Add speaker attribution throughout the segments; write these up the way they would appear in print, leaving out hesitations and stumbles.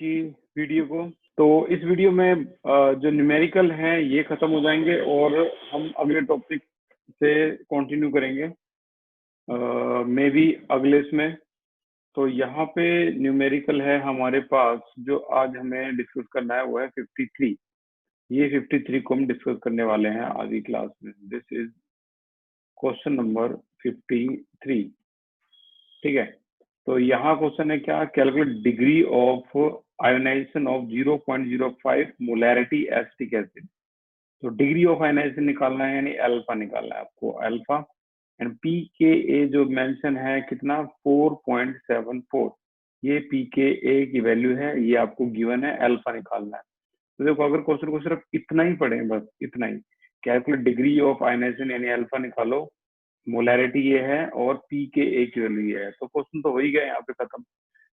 Speaker 1: की वीडियो को। तो इस वीडियो में जो न्यूमेरिकल हैं ये खत्म हो जाएंगे और हम अगले टॉपिक से कंटिन्यू करेंगे मे बी अगले इसमें। तो यहाँ पे न्यूमेरिकल है हमारे पास, जो आज हमें डिस्कस करना है वो है 53। ये 53 को हम डिस्कस करने वाले हैं आज की क्लास में। This is question number 53। ठीक है, तो यहाँ क्वेश्चन है क्या, calculate degree of ionization of 0.05 molarity acetic acid. तो डिग्री ऑफ आयोनाइजेशन निकालना है, यानी अल्फा निकालना है आपको, अल्फा। एंड पी के ए जो मेंशन है कितना, 4.74। ये पी के ए की वैल्यू है, ये आपको गिवन है, अल्फा निकालना है। तो देखो, अगर क्वेश्चन को सिर्फ इतना ही पढ़े, बस इतना ही, कैलकुलेट डिग्री ऑफ आयोनाइजेशन यानी अल्फा निकालो, मोलैरिटी ये है और पी के ए की वैल्यू ये है, तो क्वेश्चन तो हो ही गया यहाँ पे खत्म।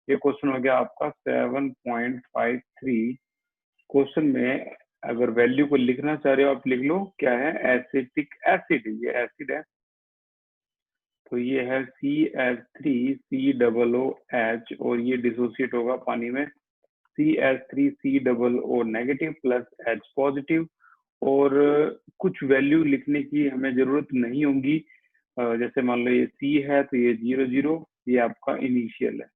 Speaker 1: ये क्वेश्चन हो गया आपका 7.53। क्वेश्चन में अगर वैल्यू को लिखना चाह रहे हो आप लिख लो, क्या है, एसिटिक एसिड, ये एसिड है। तो ये है CH3COOH और ये डिसोसिएट होगा पानी में, CH3COO negative plus H positive. और कुछ वैल्यू लिखने की हमें जरूरत नहीं होगी, जैसे मान लो ये C है तो ये 0,0, ये आपका इनिशियल है।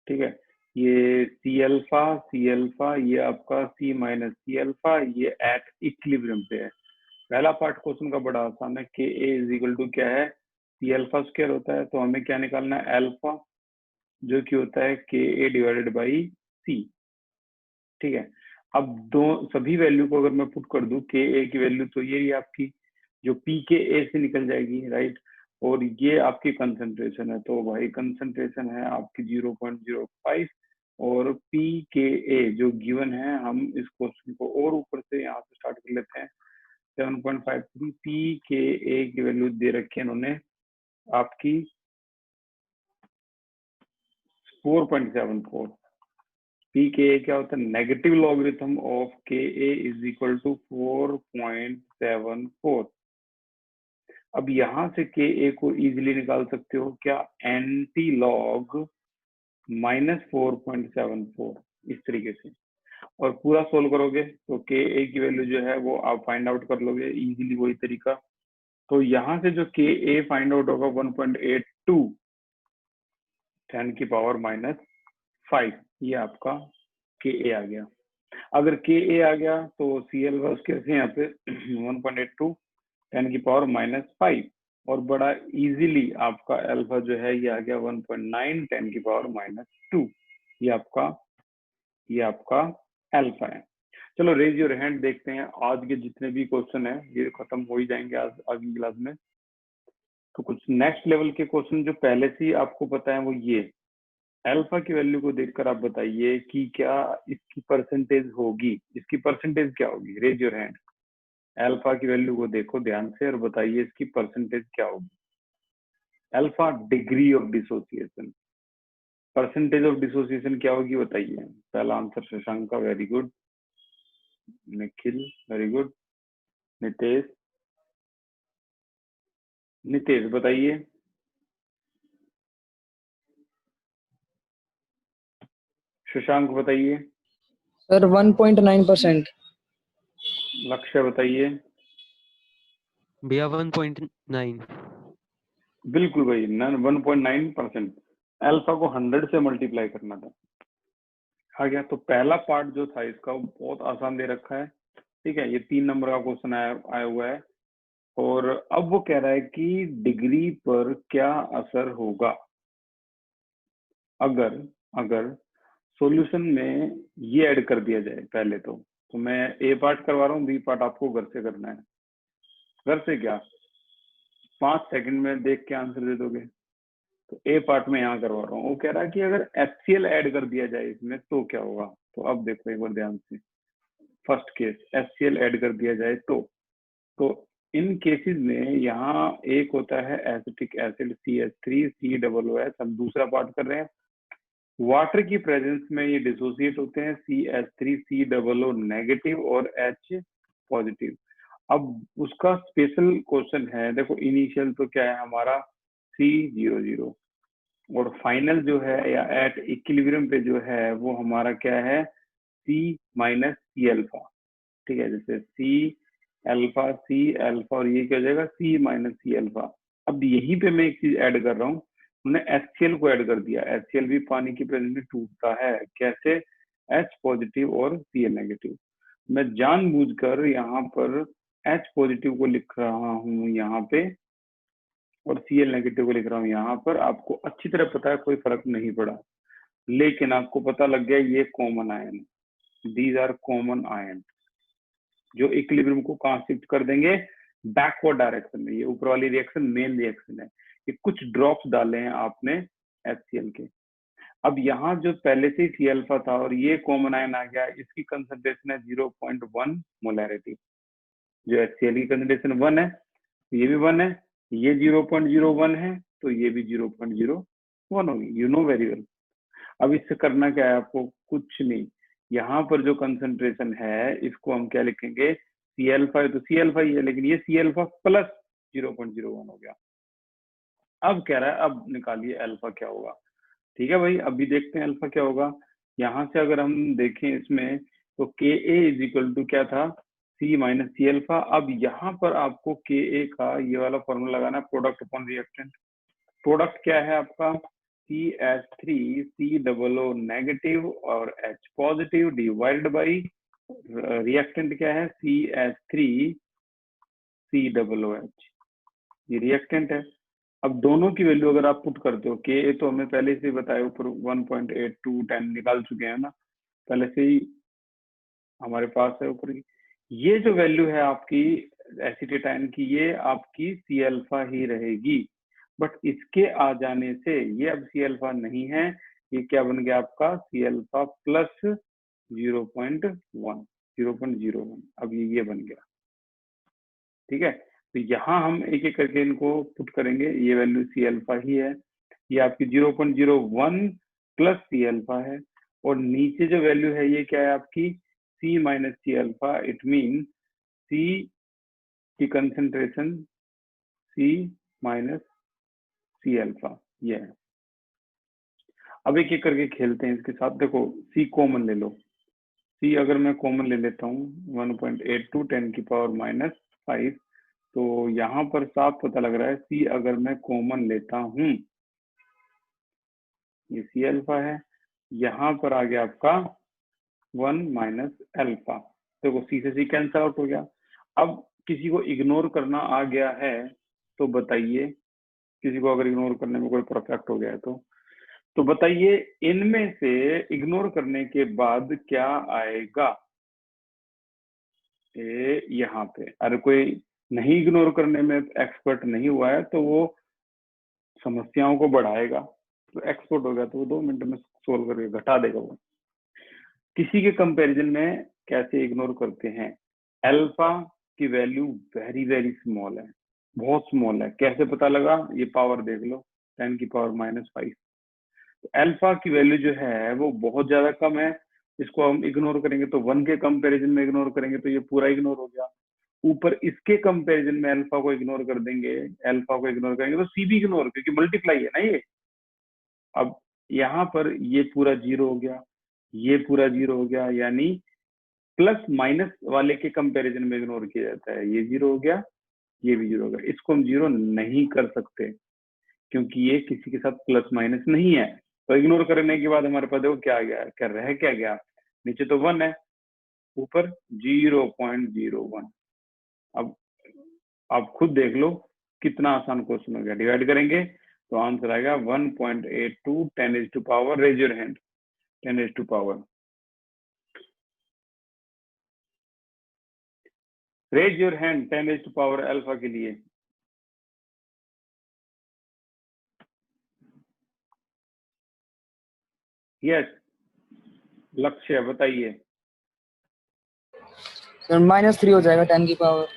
Speaker 1: ठीक है, ये C अल्फा ये आपका C माइनस C अल्फा, ये एट इक्विलिब्रियम पे है। पहला पार्ट क्वेश्चन का बड़ा आसान है, K a is equal to क्या है, C अल्फा स्क्वायर होता है, तो हमें क्या निकालना है, अल्फा, जो कि होता है K A divided by C। ठीक है, अब सभी वैल्यू को अगर मैं पुट कर दूं, के ए की वैल्यू तो ये ही आपकी जो पी के ए से निकल जाएगी, राइट। और ये आपकी कंसंट्रेशन है, तो भाई कंसंट्रेशन है आपकी 0.05 और पी के ए जो गिवन है, हम इस क्वेश्चन को और ऊपर से यहाँ से स्टार्ट कर लेते हैं। 7.53 पी के ए की वैल्यू दे रखी है इन्होंने आपकी 4.74। पी के ए क्या होता है, नेगेटिव लॉगरिथम ऑफ के ए इज इक्वल टू 4.74। अब यहां से के ए को इजीली निकाल सकते हो, क्या, एंटी लॉग -4.74, इस तरीके से। और पूरा सोल्व करोगे तो के ए की वैल्यू जो है वो आप फाइंड आउट कर लोगे इजीली, वही तरीका। तो यहाँ से जो के ए फाइंड आउट होगा 1.82 10 की पावर -5, ये आपका के ए आ गया। अगर के ए आ गया तो सी एल वर्स कैसे, यहाँ पे 1.82 10 की पावर -5, और बड़ा इजीली आपका अल्फा जो है ये आ गया 1.9 10 की पावर -2। ये आपका अल्फा है। चलो रेज योर हैंड, देखते हैं आज के जितने भी क्वेश्चन है ये खत्म हो ही जाएंगे आज अगली क्लास में। तो कुछ नेक्स्ट लेवल के क्वेश्चन जो पहले से ही आपको पता है वो ये, अल्फा की वैल्यू को देखकर आप बताइए कि क्या इसकी परसेंटेज होगी, इसकी परसेंटेज क्या होगी। रेज योर हैंड, अल्फा की वैल्यू को देखो ध्यान से और बताइए इसकी परसेंटेज क्या होगी। Alpha degree of dissociation, percentage of dissociation क्या होगी बताइए। पहला आंसर शशांक का, very good. Nikhil very good. Nitesh बताइए। शशांक बताइए।
Speaker 2: सर 1.9%।
Speaker 1: लक्ष्य बताइए।
Speaker 3: भैया 1.9।
Speaker 1: बिल्कुल भाई, 1.9%। अल्फा को 100 से मल्टीप्लाई करना था, आ गया। तो पहला पार्ट जो था इसका वो बहुत आसान दे रखा है। ठीक है, ये 3 नंबर का क्वेश्चन आया हुआ है। और अब वो कह रहा है कि डिग्री पर क्या असर होगा अगर सॉल्यूशन में ये ऐड कर दिया जाए। पहले तो मैं ए पार्ट करवा रहा हूँ, बी पार्ट आपको घर से करना है। घर से क्या, 5 सेकंड में देख के आंसर दे दोगे। तो ए पार्ट में यहाँ करवा रहा हूँ। वो कह रहा है कि अगर HCl ऐड कर दिया जाए इसमें तो क्या होगा। तो अब देखो एक बार ध्यान से, फर्स्ट केस HCl ऐड कर दिया जाए तो इन केसेस में यहाँ एक होता है एसिटिक एसिड CH3COOH, हम दूसरा पार्ट कर रहे हैं। वाटर की प्रेजेंस में ये डिसोसिएट होते हैं, CH3COO नेगेटिव और H पॉजिटिव। अब उसका स्पेशल क्वेश्चन है, देखो इनिशियल तो क्या है हमारा C00, और फाइनल जो है या एट इक्विलिब्रियम पे जो है वो हमारा क्या है, C माइनस सी अल्फा। ठीक है, जैसे C अल्फा और ये क्या हो जाएगा C माइनस सी अल्फा। अब यहीं पे मैं एक चीज ऐड कर रहा हूँ, हमने HCl को ऐड कर दिया। HCl भी पानी की प्रेजेंस में टूटता है, कैसे, H पॉजिटिव और Cl नेगेटिव। मैं जानबूझकर यहाँ पर H पॉजिटिव को लिख रहा हूँ यहाँ पे और Cl नेगेटिव को लिख रहा हूँ यहाँ पर। आपको अच्छी तरह पता है कोई फर्क नहीं पड़ा, लेकिन आपको पता लग गया ये common ion, these are common ion जो इक्विलिब्रियम को कहाँ शिफ्ट कर देंगे, बैकवर्ड डायरेक्शन में। ये ऊपर वाली रिएक्शन मेन रिएक्शन है, ये कुछ ड्रॉप्स डाले हैं आपने HCl के। अब यहाँ जो पहले से ही सी अल्फा था और ये कॉमन आयन आ गया, इसकी कंसंट्रेशन है 0.1 मोलैरिटी। जो HCl की कंसंट्रेशन 1 है, ये भी 1 है, ये 0.01 है, तो ये भी 0.01 होगी। You know very well. अब इससे करना क्या है आपको, कुछ नहीं, यहाँ पर जो कंसंट्रेशन है इसको हम क्या लिखेंगे, सी अल्फा है तो सी अल्फा ही है, लेकिन ये सी अल्फा प्लस 0.01 हो गया। अब कह रहा है अब निकालिए अल्फा क्या होगा। ठीक है भाई, अभी देखते हैं अल्फा क्या होगा। यहाँ से अगर हम देखें इसमें तो के ए इज इक्वल टू क्या था, C माइनस सी अल्फा। अब यहाँ पर आपको के ए का ये वाला फॉर्मूला लगाना है, प्रोडक्ट अपॉन रिएक्टेंट। प्रोडक्ट क्या है आपका, CH3 COO नेगेटिव और H positive divided by reactant क्या है, CH3 COOH, ये रिएक्टेंट है। अब दोनों की वैल्यू अगर आप पुट करते हो, के तो हमें पहले से ही बताया ऊपर 1.8210 निकाल चुके हैं ना, पहले से ही हमारे पास है ऊपर की। ये जो वैल्यू है आपकी एसिटेटाइन की, ये आपकी सी अल्फा ही रहेगी, बट इसके आ जाने से ये अब सी अल्फा नहीं है, ये क्या बन गया आपका, सी अल्फा प्लस 0.01। अब ये बन गया। ठीक है, तो यहाँ हम एक एक करके इनको पुट करेंगे। ये वैल्यू सी अल्फा ही है, ये आपकी 0.01 प्लस सी अल्फा है, और नीचे जो वैल्यू है ये क्या है आपकी, C minus C alpha. It mean C की concentration C minus C alpha, ये है। अब एक एक करके खेलते हैं इसके साथ। देखो C कॉमन ले लो, C अगर मैं कॉमन ले लेता हूँ 1.82 10 की पावर माइनस 5, तो यहाँ पर साफ पता लग रहा है C अगर मैं कॉमन लेता हूँ, ये सी अल्फा है, यहाँ पर आ गया आपका 1 माइनस अल्फा। देखो C से C कैंसल आउट हो गया। अब किसी को इग्नोर करना आ गया है तो बताइए, किसी को अगर इग्नोर करने में कोई परफेक्ट हो गया है तो बताइए इनमें से इग्नोर करने के बाद क्या आएगा। यहाँ पे अरे कोई नहीं इग्नोर करने में एक्सपर्ट नहीं हुआ है तो वो समस्याओं को बढ़ाएगा, तो एक्सपर्ट हो गया तो वो 2 मिनट में सोल्व करके घटा देगा वो। किसी के कंपैरिजन में कैसे इग्नोर करते हैं, अल्फा की वैल्यू वेरी वेरी स्मॉल है, बहुत स्मॉल है। कैसे पता लगा, ये पावर देख लो 10 की पावर माइनस 5। तो अल्फा की वैल्यू जो है वो बहुत ज्यादा कम है, इसको हम इग्नोर करेंगे तो 1 के कंपैरिजन में इग्नोर करेंगे तो ये पूरा इग्नोर हो गया। ऊपर इसके कंपैरिजन में अल्फा को इग्नोर कर देंगे, अल्फा को इग्नोर करेंगे तो सी भी इग्नोर, क्योंकि मल्टीप्लाई है ना ये। अब यहाँ पर ये पूरा 0 हो गया, ये पूरा 0 हो गया, यानी प्लस माइनस वाले के कंपैरिजन में इग्नोर किया जाता है। ये 0 हो गया, ये भी 0 हो गया। इसको हम 0 नहीं कर सकते क्योंकि ये किसी के साथ प्लस माइनस नहीं है। तो इग्नोर करने के बाद हमारे पास देखो क्या आ गया, क्या रह क्या गया, नीचे तो 1 है, ऊपर 0.01। अब आप खुद देख लो कितना आसान क्वेश्चन हो गया। डिवाइड करेंगे तो आंसर आएगा 1.82 10⁻⁴। Raise your hand, 10⁻⁴। Raise your hand 10⁻⁴ alpha के लिए। यस, लक्ष्य बताइए।
Speaker 2: सर -3 हो जाएगा 10 की पावर।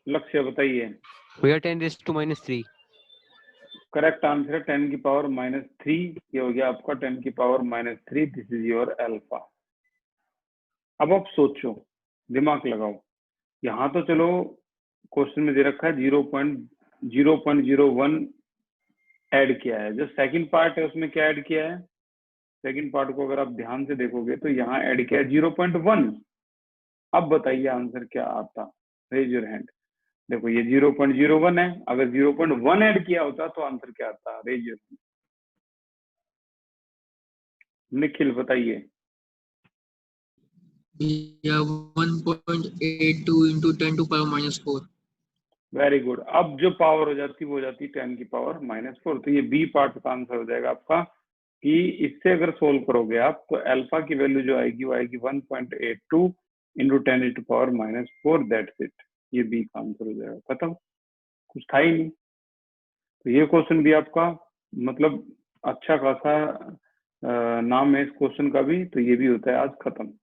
Speaker 1: लक्ष्य बताइए।
Speaker 3: भैया 10⁻⁻3।
Speaker 1: करेक्ट आंसर है 10 की पावर -3। ये हो गया आपका 10 की power -3। This is your alpha. अब आप सोचो, दिमाग लगाओ। यहाँ तो चलो क्वेश्चन में दे रखा है 0.01 ऐड किया है। जो सेकंड पार्ट है उसमें क्या ऐड किया है, सेकंड पार्ट को अगर आप ध्यान से देखोगे तो यहाँ ऐड किया है 0.1। अब बताइए आंसर क्या आता, रेज योर हैंड। देखो ये 0.01 है, अगर 0.1 ऐड किया होता तो आंसर क्या आता, रेज योर हैंड। निखिल बताइए।
Speaker 2: 1.82 into 10 to power -4।
Speaker 1: Very good. अब जो पावर हो जाती वो हो जाती 10 की पावर -4। तो ये बी पार्ट का आंसर हो जाएगा आपका कि इससे अगर सोल्व करोगे आप तो अल्फा की वैल्यू जो आएगी वो आएगी 1.82 इंटू 10 की पावर -4, दैट्स इट। ये बी का आंसर हो जाएगा, खत्म, कुछ था ही नहीं। तो ये क्वेश्चन भी आपका मतलब अच्छा खासा नाम है इस क्वेश्चन का भी, तो ये भी होता है आज खत्म।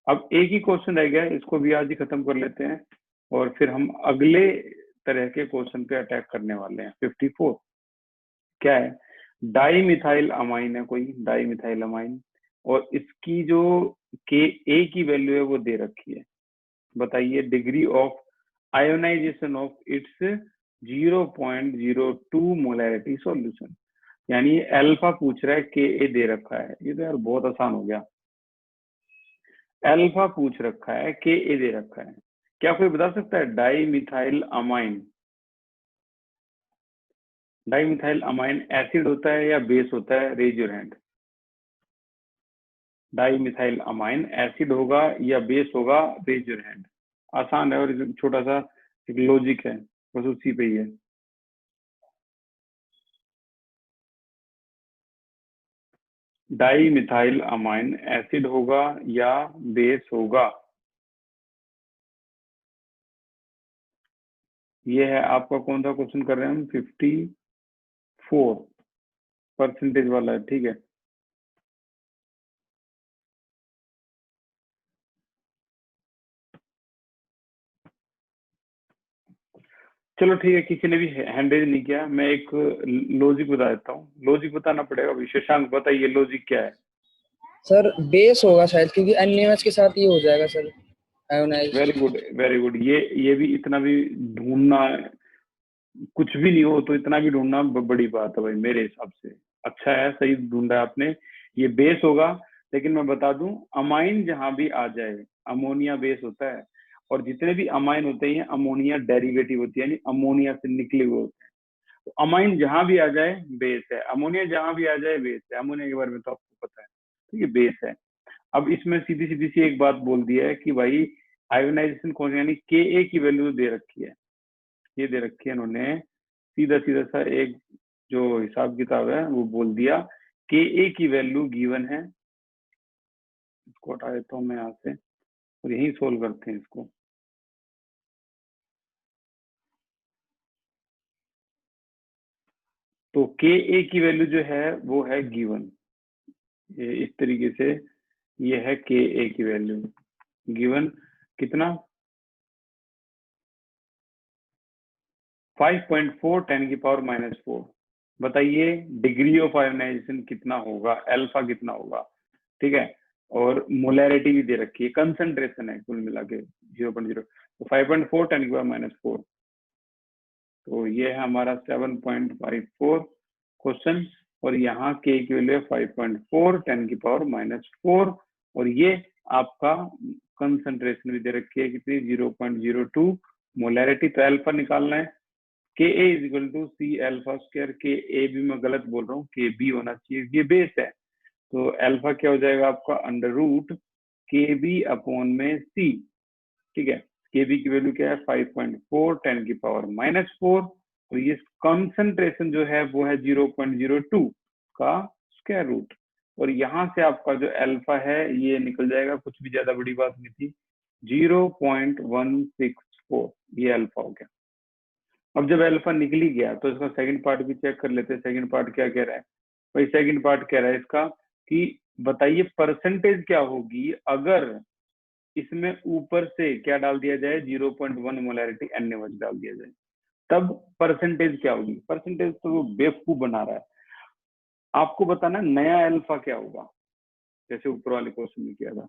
Speaker 1: अब एक ही क्वेश्चन रह गया है, इसको भी आज ही खत्म कर लेते हैं और फिर हम अगले तरह के क्वेश्चन पे अटैक करने वाले हैं। 54 क्या है, डाई मिथाइल अमाइन है कोई, डाई मिथाइल अमाइन, और इसकी जो के ए की वैल्यू है वो दे रखी है। बताइए degree of ionization of its 0.02 molarity solution. यानी अल्फा पूछ रहा है, के ए दे रखा है, ये तो यार बहुत आसान हो गया। अल्फा पूछ रखा है, के ए दे रखा है, क्या कोई बता सकता है di methyl amine, di methyl amine acid होता है या बेस होता है, raise your hand. Di methyl amine acid होगा या बेस होगा, रेज योर हैंड। आसान है और छोटा सा एक लॉजिक है, बस उसी पे ही है। डाई मिथाइल अमाइन एसिड होगा या बेस होगा, ये है आपका कौन सा क्वेश्चन कर रहे हैं हम, 54% वाला है, ठीक है। चलो ठीक है, किसी ने भी हैंड रेज नहीं किया, मैं एक लॉजिक बता देता हूँ, लॉजिक बताना पड़ेगा। शशांक बताइए लॉजिक क्या है।
Speaker 2: सर बेस होगा शायद, क्योंकि NaOH के साथ ये हो जाएगा sir, ionize.
Speaker 1: Very good very good. ये भी इतना भी ढूंढना, कुछ भी नहीं हो तो इतना भी ढूंढना बड़ी बात है भाई मेरे हिसाब से। अच्छा है, सही ढूंढा है आपने, ये बेस होगा। लेकिन मैं बता दूं, अमाइन जहां भी आ जाए, अमोनिया बेस होता है, और जितने भी अमाइन होते हैं अमोनिया डेरिवेटिव होती है, यानी अमोनिया से निकले हुए होते हैं। तो अमाइन जहां भी आ जाए बेस है, अमोनिया जहां भी आ जाए बेस है। अमोनिया के बारे में तो आपको पता है, तो ये बेस है। अब इसमें सीधी सीधी सी एक बात बोल दी है कि भाई आयोनाइजेशन कौन, यानी के ए की वैल्यू दे रखी है, ये दे रखी है इन्होंने, सीधा सीधा सा एक जो हिसाब किताब है वो बोल दिया। के ए की वैल्यू गिवन है, इसको हटा देता हूँ मैं यहाँ से और यही सोल्व करते हैं इसको। तो के ए की वैल्यू जो है वो है गिवन, ये इस तरीके से, ये है के ए की वैल्यू गिवन, कितना 5.4 10 की पावर -4। बताइए डिग्री ऑफ आयोनाइजेशन कितना होगा, अल्फा कितना होगा, ठीक है। और मोलैरिटी भी दे रखी है, कंसंट्रेशन है कुल मिला के 0.0, तो 5.4 10 की पावर -4। तो ये है हमारा 7.54 क्वेश्चन, और यहाँ के की वैल्यू है 5.4 10 की पावर -4, और ये आपका कंसंट्रेशन भी दे रखी है कितनी, 0.02 मोलैरिटी। तो अल्फा निकालना है, K a is equal to C alpha square. K a भी मैं गलत बोल रहा हूँ, के बी होना चाहिए, ये बेस है। तो अल्फा क्या हो जाएगा आपका, अंडर रूट के बी अपॉन में सी, ठीक है। के बी की वैल्यू क्या है 5.4 10 की पावर -4, और ये कंसंट्रेशन जो है वो है 0.02 का स्क्वायर रूट, और यहाँ से आपका जो अल्फा है ये निकल जाएगा, कुछ भी ज्यादा बड़ी बात नहीं थी, 0.164, ये अल्फा हो गया। अब जब अल्फा निकल ही गया तो इसका सेकंड पार्ट भी चेक कर लेते हैं। सेकंड पार्ट क्या कह रहा है भाई, सेकंड पार्ट कह रहा है इसका कि बताइए परसेंटेज क्या होगी अगर इसमें ऊपर से क्या डाल दिया जाए, 0.1 मोलैरिटी NaOH डाल दिया जाए, तब परसेंटेज क्या होगी। परसेंटेज तो वो बेवकूफ बना रहा है, आपको बताना नया अल्फा क्या होगा, जैसे ऊपर वाले क्वेश्चन में किया था।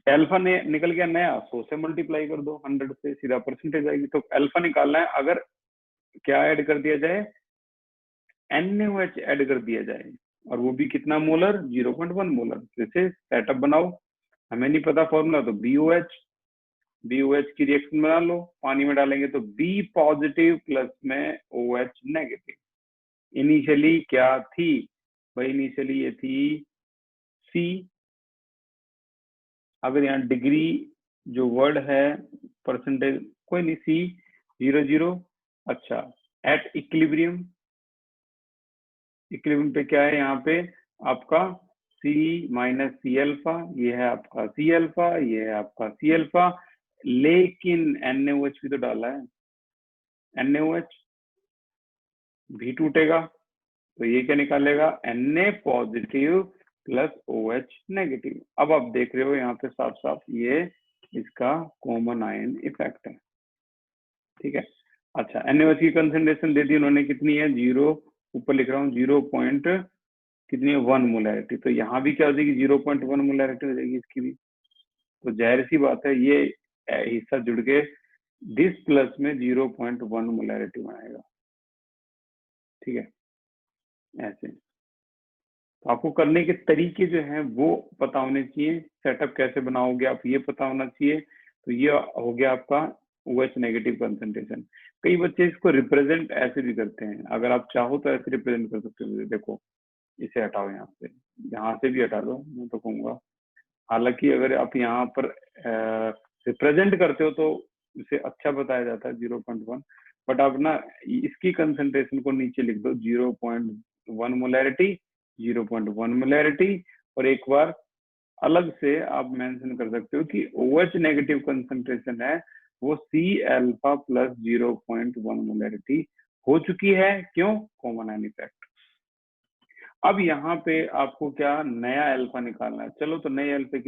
Speaker 1: अल्फा ने निकल गया नया, 100 से मल्टीप्लाई कर दो, 100 से सीधा परसेंटेज आएगी। तो अल्फा निकालना है, अगर क्या ऐड कर दिया जाए, NaOH ऐड कर दिया जाए, और वो भी कितना मोलर, 0.1 मोलर। जैसे सेटअप बनाओ, हमें नहीं पता फॉर्मूला, तो BOH की रिएक्शन बना लो, पानी में डालेंगे तो B पॉजिटिव प्लस में OH नेगेटिव। इनिशियली क्या थी भाई, इनिशियली ये थी C। अगर यहाँ डिग्री जो वर्ड है परसेंटेज कोई नहीं, C 0 अच्छा एट इक्विलिब्रियम पे क्या है यहाँ पे आपका C माइनस C अल्फा, ये है आपका C अल्फा, ये है आपका C अल्फा, लेकिन NaOH भी तो डाला है, NaOH भी टूटेगा तो ये क्या निकालेगा, Na positive plus OH negative. अब आप देख रहे हो यहाँ पे साफ साफ ये इसका कॉमन आयन इफेक्ट है, ठीक है। अच्छा NaOH की कंसंट्रेशन दे दी उन्होंने, कितनी है 0, ऊपर लिख रहा हूँ 0 पॉइंट कितनी है 1 मोलैरिटी, तो यहाँ भी क्या हो जाएगी 0.1 मोलैरिटी हो जाएगी इसकी भी। तो जाहिर सी बात है ये हिस्सा जुड़ के दिस प्लस में 0.1 मोलैरिटी बनाएगा, ठीक है। ऐसे तो आपको करने के तरीके जो हैं वो पता होने चाहिए, सेटअप कैसे बनाओगे आप ये पता होना चाहिए। तो ये हो गया आपका OH नेगेटिव कंसंट्रेशन। कई बच्चे इसको रिप्रेजेंट ऐसे भी करते हैं, अगर आप चाहो तो ऐसे रिप्रेजेंट कर सकते हो। देखो इसे हटाओ, यहाँ से भी हटा दो, मैं तो कहूँगा। हालांकि अगर आप यहाँ पर रिप्रेजेंट करते हो तो इसे अच्छा बताया जाता है 0.1, बट आप ना इसकी कंसंट्रेशन को नीचे लिख दो 0.1 मोलैरिटी, 0.1 मोलैरिटी, और एक बार अलग से आप मेंशन कर सकते हो कि OH नेगेटिव कंसंट्रेशन है वो C अल्फा प्लस 0.1 मोलैरिटी हो चुकी है। क्यों, कॉमन आयन इफेक्ट। अब यहाँ पे आपको क्या नया अल्फा निकालना है। चलो तो नए अल्फा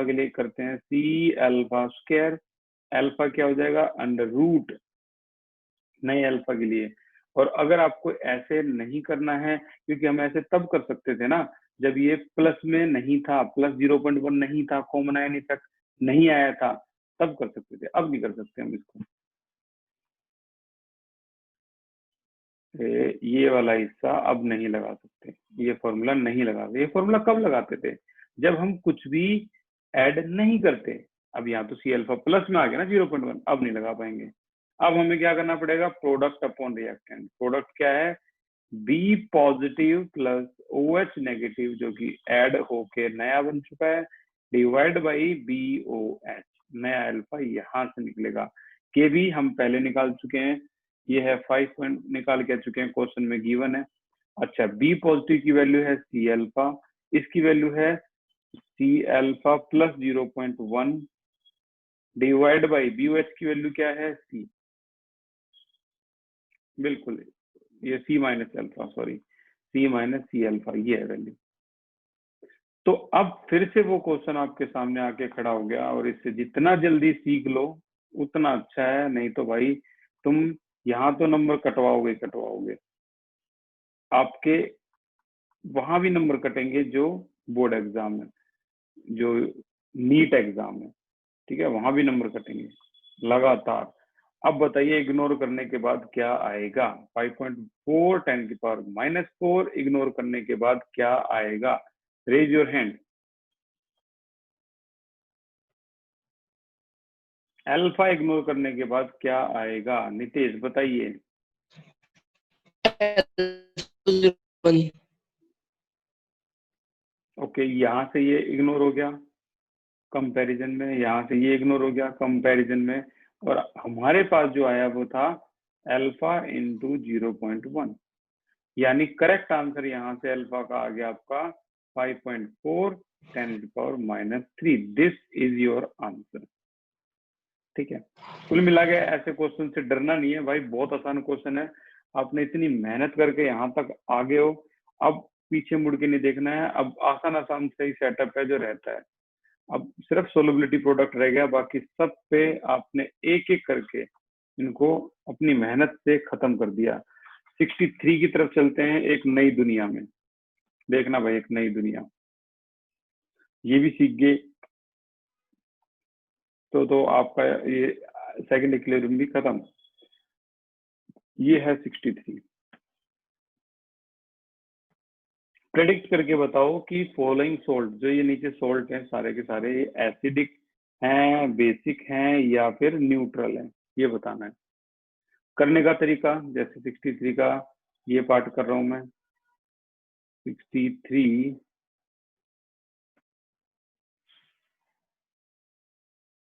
Speaker 1: के लिए करते हैं C अल्फा स्क्वायर। अल्फा क्या हो जाएगा, अंडर रूट नए अल्फा के लिए। और अगर आपको ऐसे नहीं करना है, क्योंकि हम ऐसे तब कर सकते थे ना जब ये प्लस में नहीं था, प्लस 0.1 नहीं था, कॉमन आयन इफेक्ट नहीं आया था, तब कर सकते थे। अब नहीं कर सकते हम इसको। ये वाला हिस्सा अब नहीं लगा सकते, ये फॉर्मूला नहीं लगा। ये फॉर्मूला कब लगाते थे, जब हम कुछ भी ऐड नहीं करते। अब यहाँ तो C अल्फा प्लस में आ गया ना 0.1, अब नहीं लगा पाएंगे। अब हमें क्या करना पड़ेगा, प्रोडक्ट अपॉन रिएक्टेंट। प्रोडक्ट क्या है, B positive plus OH negative जो कि ऐड होके नया बन चुका है, डिवाइड बाई BOH। नया अल्फा यहाँ से निकलेगा। के भी हम पहले निकाल चुके हैं, ये है 5 पॉइंट निकाल के चुके हैं, क्वेश्चन में गिवन है। अच्छा B पॉजिटिव की वैल्यू है C अल्फा, इसकी वैल्यू है C alpha plus 0.1 divide by BOH की वैल्यू क्या है C, बिल्कुल ये C minus alpha, sorry C minus C alpha, ये है वैल्यू। तो अब फिर से वो क्वेश्चन आपके सामने आके खड़ा हो गया, और इससे जितना जल्दी सीख लो उतना अच्छा है, नहीं तो भाई तुम यहाँ तो नंबर कटवाओगे। आपके वहां भी नंबर कटेंगे जो बोर्ड एग्जाम है, जो नीट एग्जाम है, ठीक है, वहां भी नंबर कटेंगे लगातार। अब बताइए इग्नोर करने के बाद क्या आएगा, 5.4 10⁻⁻⁴ इग्नोर करने के बाद क्या आएगा, raise your hand. Alpha ignore करने के बाद क्या आएगा, नितेश बताइए। ओके यहाँ से ये इग्नोर हो गया कंपैरिजन में, यहाँ से ये इग्नोर हो गया कंपैरिजन में, और हमारे पास जो आया वो था अल्फा इंटू 0.1, यानी करेक्ट आंसर यहाँ से अल्फा का आ गया आपका 5.4 10⁻⁻3। दिस इज योर आंसर, ठीक है। कुल मिला के ऐसे क्वेश्चन से डरना नहीं है भाई, बहुत आसान क्वेश्चन है। आपने इतनी मेहनत करके यहाँ तक आगे हो, अब पीछे मुड़ के नहीं देखना है। अब आसान से ही सेटअप है जो रहता है, अब सिर्फ सोलबिलिटी प्रोडक्ट रह गया, बाकी सब पे आपने एक एक करके इनको अपनी मेहनत से खत्म कर दिया। 63 की तरफ चलते हैं, एक नई दुनिया में। देखना भाई एक नई दुनिया, ये भी सीख गए तो आपका ये सेकंड इक्विलिब्रियम भी खत्म। ये है 63। प्रेडिक्ट करके बताओ कि फॉलोइंग सोल्ट, जो ये नीचे सोल्ट हैं सारे के सारे, ये एसिडिक हैं, बेसिक हैं या फिर न्यूट्रल हैं, ये बताना है। करने का तरीका, जैसे 63 का ये पार्ट कर रहा हूं मैं, 63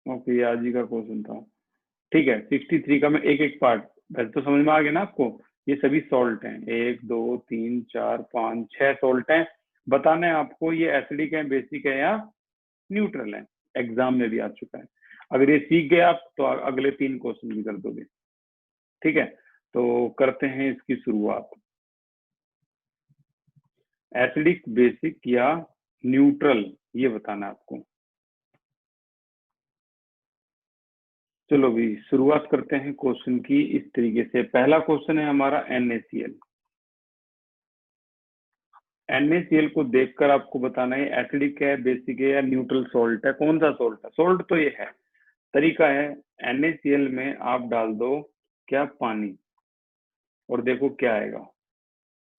Speaker 1: ओके, ये आज ही का क्वेश्चन था, ठीक है। 63 का मैं एक एक पार्ट, वैसे तो समझ में आ गया ना आपको, ये सभी सॉल्ट हैं, 1 2 3 4 5 6 सॉल्ट हैं। बताना है आपको ये एसिडिक है, बेसिक है या न्यूट्रल है, एग्जाम में भी आ चुका है। अगर ये सीख गए आप तो अगले 3 क्वेश्चन भी कर दोगे, ठीक है। तो करते हैं इसकी शुरुआत। एसिडिक, बेसिक या न्यूट्रल, ये बताना है आपको। चलो भी शुरुआत करते हैं क्वेश्चन की इस तरीके से। पहला क्वेश्चन है हमारा NaCl। NaCl को देखकर आपको बताना है एसिडिक है, बेसिक है या न्यूट्रल सॉल्ट है, कौन सा सॉल्ट है। सॉल्ट तो ये है, तरीका है NaCl में आप डाल दो क्या, पानी, और देखो क्या आएगा।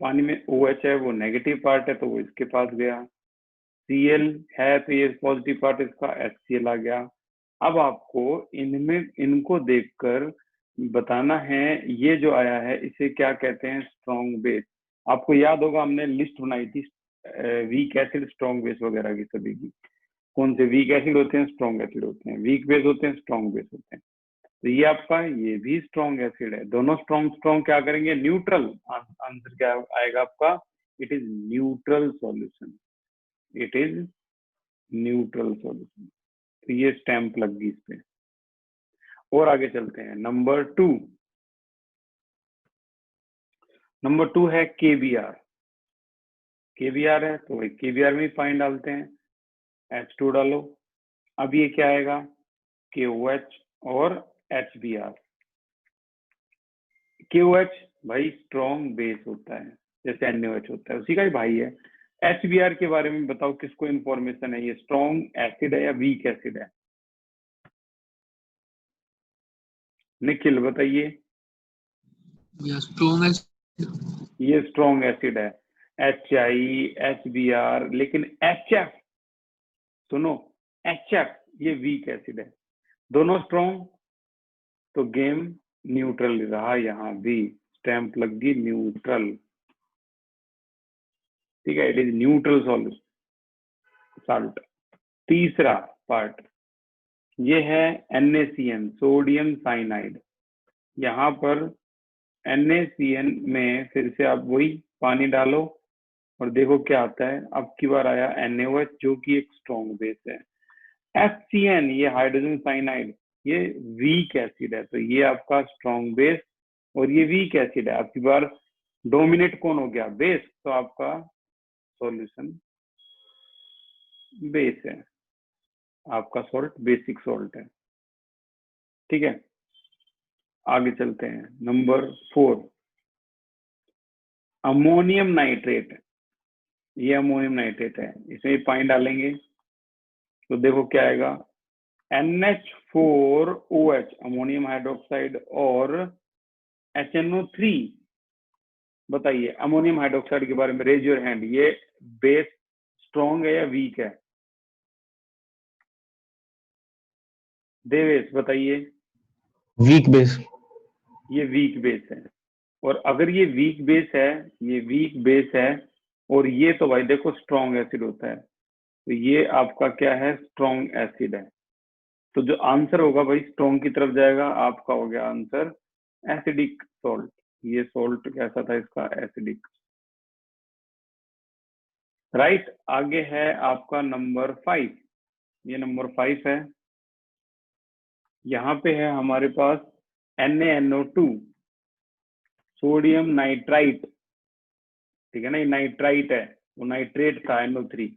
Speaker 1: पानी में OH है, वो नेगेटिव पार्ट है तो वो इसके पास गया, Cl है तो ये पॉजिटिव पार्ट इसका, HCl आ गया। अब आपको इनमें इनको देखकर बताना है ये जो आया है इसे क्या कहते हैं, स्ट्रॉन्ग बेस। आपको याद होगा हमने लिस्ट बनाई थी वीक एसिड, स्ट्रॉन्ग बेस वगैरह की, सभी की। कौन से वीक एसिड होते हैं, स्ट्रॉन्ग एसिड होते हैं, वीक बेस होते हैं, स्ट्रॉन्ग बेस होते हैं। तो ये आपका ये भी स्ट्रॉन्ग एसिड है, दोनों स्ट्रॉन्ग स्ट्रॉन्ग क्या करेंगे, न्यूट्रल। आंसर क्या आएगा आपका, it is neutral solution, it is neutral solution. तो ये स्टैंप लग गई इस पे। और आगे चलते हैं, नंबर 2। नंबर 2 है KBr। KBr है तो KBr में पानी डालते हैं, H2 डालो। अब ये क्या आएगा, KOH और HBr। KOH भाई स्ट्रॉन्ग बेस होता है, जैसे NaOH होता है, उसी का ही भाई है। HBr के बारे में बताओ किसको इंफॉर्मेशन है, ये स्ट्रॉन्ग एसिड है या वीक एसिड है। निखिल बताइए। ये स्ट्रॉन्ग एसिड है, HI HBr, लेकिन HF, सुनो, HF ये वीक एसिड है। दोनों स्ट्रॉन्ग, तो गेम न्यूट्रल रहा, यहाँ भी स्टैंप लग गई न्यूट्रल, ठीक है। It is neutral salt. तीसरा पार्ट ये है NaCN, सोडियम साइनाइड। यहाँ पर NaCN में फिर से आप वही पानी डालो और देखो क्या आता है। अब की बार आया NaOH जो कि एक स्ट्रॉन्ग बेस है। FCN ये हाइड्रोजन साइनाइड, ये वीक एसिड है, तो ये आपका स्ट्रॉन्ग बेस और ये वीक एसिड है। आपकी बार डोमिनेट कौन हो गया, बेस, तो आपका सॉल्यूशन बेस है, आपका सॉल्ट बेसिक सॉल्ट है, ठीक है। आगे चलते हैं, नंबर 4 अमोनियम नाइट्रेट। ये अमोनियम नाइट्रेट है, इसमें पानी डालेंगे तो देखो क्या आएगा, NH4OH अमोनियम हाइड्रोक्साइड और HNO3। बताइए अमोनियम हाइड्रोक्साइड के बारे में, रेज योर हैंड। ये बेस स्ट्रॉन्ग है या वीक है, देवेश बताइए।
Speaker 4: Weak base.
Speaker 1: ये वीक बेस है, और अगर ये वीक बेस है, ये वीक बेस है, और ये तो भाई देखो स्ट्रॉन्ग एसिड होता है, तो ये आपका क्या है, स्ट्रॉन्ग एसिड है। तो जो आंसर होगा भाई स्ट्रॉन्ग की तरफ जाएगा, आपका हो गया आंसर एसिडिक सॉल्ट। ये सॉल्ट कैसा था इसका, एसिडिक, राइट। आगे है आपका नंबर 5। ये नंबर 5 है, यहाँ पे है हमारे पास NaNO2, सोडियम नाइट्राइट, ठीक है ना, ये नाइट्राइट है, वो नाइट्रेट था NO3।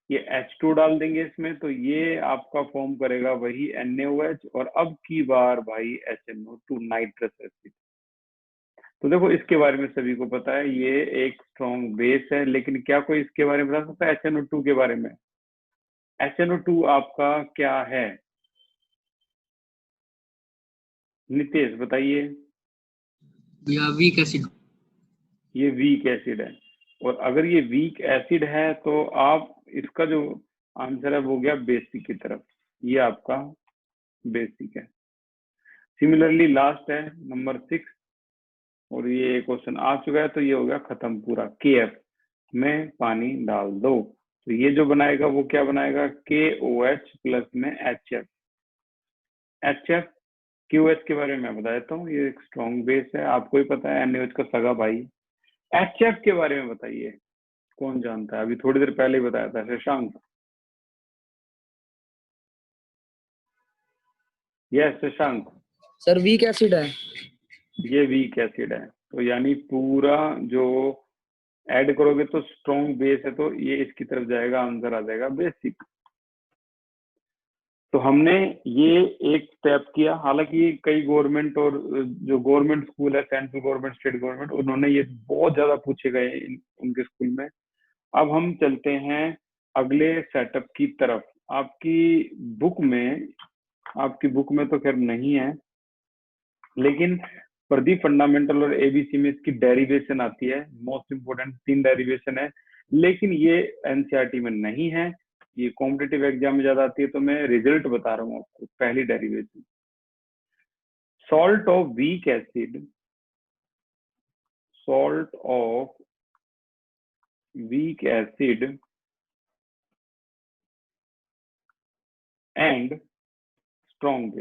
Speaker 1: ये H2 डाल देंगे इसमें तो ये आपका फॉर्म करेगा वही NaOH, और अब की बार भाई HNO2 नाइट्रस एसिड। तो देखो इसके बारे में सभी को पता है, ये एक स्ट्रॉन्ग बेस है, लेकिन क्या कोई इसके बारे में बता सकता है HNO2 के बारे में। HNO2 आपका क्या है, नितेश बताइए।
Speaker 2: Weak acid.
Speaker 1: ये वीक एसिड है, और अगर ये वीक एसिड है तो आप इसका जो आंसर है वो गया बेसिक की तरफ, ये आपका बेसिक है। सिमिलरली लास्ट है नंबर 6 और ये क्वेश्चन आ चुका है तो ये हो गया खत्म पूरा। KF में पानी डाल दो, तो ये जो बनाएगा वो क्या बनाएगा, KOH प्लस में HF। HF QH के बारे में मैं बता देता हूँ, ये एक स्ट्रॉन्ग बेस है, आपको ही पता है, NaOH का सगा भाई। HF के बारे में बताइए, कौन जानता है? अभी थोड़ी देर पहले ही बताया था Shashank. Yes Shashank.
Speaker 2: Sir weak acid है।
Speaker 1: ये वीक एसिड है, तो यानी पूरा जो ऐड करोगे तो स्ट्रॉन्ग बेस है, तो ये इसकी तरफ जाएगा, आंसर आ जाएगा बेसिक। तो हमने ये एक स्टेप किया। हालांकि कई गवर्नमेंट और जो गवर्नमेंट स्कूल है, सेंट्रल गवर्नमेंट, स्टेट गवर्नमेंट, उन्होंने ये बहुत ज्यादा पूछे गए उनके स्कूल में। अब हम चलते हैं अगले सेटअप की तरफ। आपकी बुक में तो खैर नहीं है, लेकिन प्रदीप फंडामेंटल और एबीसी में इसकी डेरिवेशन आती है। मोस्ट इंपोर्टेंट 3 डेरिवेशन है, लेकिन ये एनसीईआरटी में नहीं है, ये कॉम्पिटिटिव एग्जाम में ज्यादा आती है। तो मैं रिजल्ट बता रहा हूँ आपको। पहली derivation, salt of weak acid and strong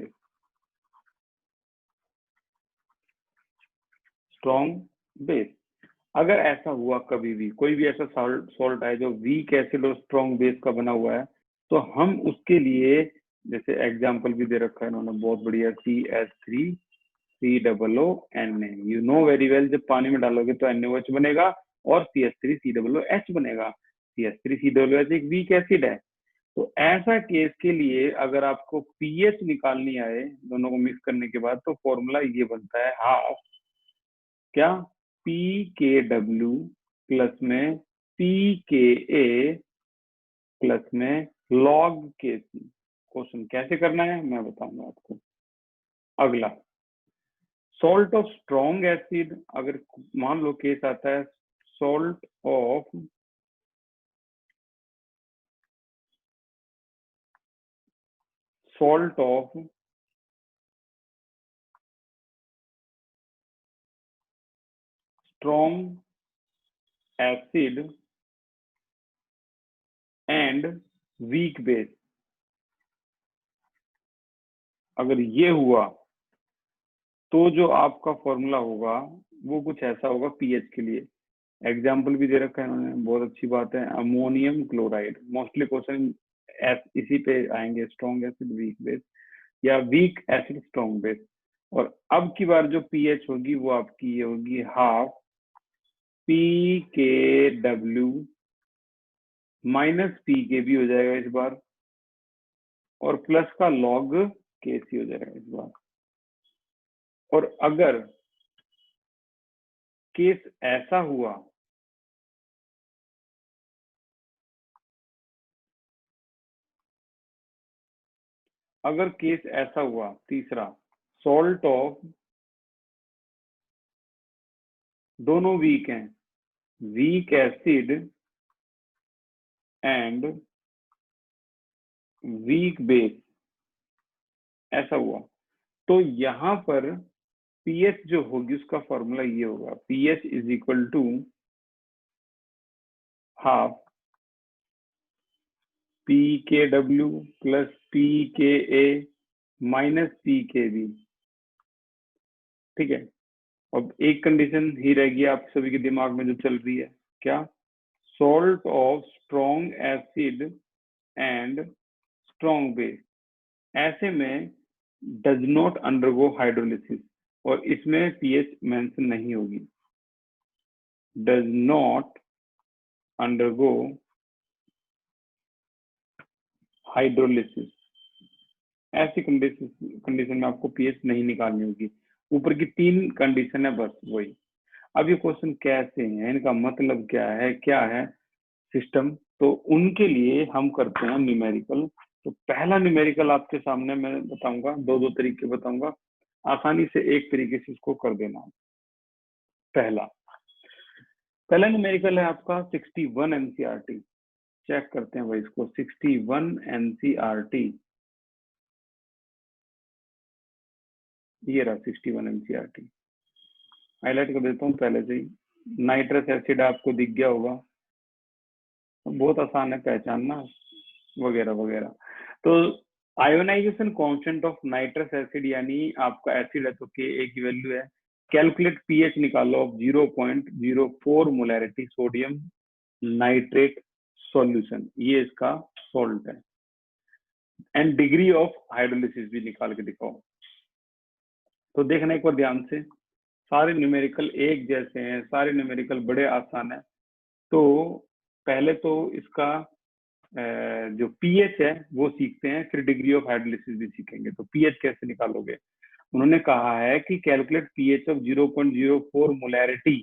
Speaker 1: base. अगर ऐसा हुआ कभी भी, कोई भी ऐसा सॉल्ट है जो वीक एसिड और स्ट्रॉन्ग बेस का बना हुआ है, तो हम उसके लिए, जैसे एग्जांपल भी दे रखा है इन्होंने बहुत बढ़िया, CH3COONA। You know very well, जब पानी में डालोगे तो NaOH बनेगा और CH3COOH बनेगा। CH3COOH एक वीक एसिड है। तो ऐसा केस के लिए अगर आपको पीएच निकालनी आए दोनों को मिक्स करने के बाद, तो फॉर्मूला ये बनता है हाफ क्या, PKW प्लस में PKA प्लस में log KC। क्वेश्चन कैसे करना है मैं बताऊंगा आपको। अगला, सॉल्ट ऑफ स्ट्रॉन्ग एसिड, अगर मान लो केस आता है salt of strong acid and weak base. अगर ये हुआ तो जो आपका फॉर्मूला होगा वो कुछ ऐसा होगा पीएच के लिए। एग्जाम्पल भी दे रखा है इन्होंने, बहुत अच्छी बात है। अमोनियम क्लोराइड, मोस्टली क्वेश्चन इसी पे आएंगे, स्ट्रॉन्ग एसिड वीक बेस या वीक एसिड स्ट्रॉन्ग बेस। और अब की बार जो पीएच होगी वो आपकी ये होगी हाफ PKW माइनस PK भी हो जाएगा इस बार, और प्लस का log KC हो जाएगा इस बार। और अगर केस ऐसा हुआ, तीसरा, सॉल्ट ऑफ, दोनों वीक हैं, weak acid and weak base, ऐसा हुआ, तो यहां पर पीएच जो होगी उसका फॉर्मूला ये होगा, pH is equal to half PKW plus PKA minus PKB। ठीक है। अब एक कंडीशन ही रहेगी आप सभी के दिमाग में जो चल रही है, क्या, salt of strong acid and strong base, ऐसे में डज नॉट अंडरगो हाइड्रोलिसिस, और इसमें पीएच मेंशन नहीं होगी, डज नॉट अंडरगो हाइड्रोलिसिस। ऐसी कंडीशन में आपको पीएच नहीं निकालनी होगी। ऊपर की 3 कंडीशन है बस वही। अब ये क्वेश्चन कैसे हैं, इनका मतलब क्या है सिस्टम, तो उनके लिए हम करते हैं न्यूमेरिकल। तो पहला न्यूमेरिकल आपके सामने मैं बताऊंगा, दो तरीके बताऊंगा, आसानी से एक तरीके से इसको कर देना। पहला, पहला न्यूमेरिकल है आपका 61 एनसीईआरटी। चेक करते हैं भाई इसको, 61 एनसीईआरटी, ये रहा 61 एनसीईआरटी। हाईलाइट कर देता हूँ पहले से ही। नाइट्रस एसिड आपको दिख गया होगा, बहुत आसान है पहचानना वगैरह वगैरह। तो ionization constant of nitrous acid यानी आपका एसिड है तो Ka की वैल्यू है। कैलकुलेट पीएच निकालो of 0.04 molarity sodium nitrate solution, ये इसका सॉल्ट है। एंड डिग्री ऑफ हाइड्रोलिसिस भी निकाल के दिखाओ। तो देखना एक बार ध्यान से, सारे न्यूमेरिकल एक जैसे हैं, सारे न्यूमेरिकल बड़े आसान है। तो पहले तो इसका जो पीएच है वो सीखते हैं, फिर डिग्री ऑफ हाइड्रोलिसिस भी सीखेंगे। तो पीएच कैसे निकालोगे, उन्होंने कहा है कि calculate pH of 0.04 molarity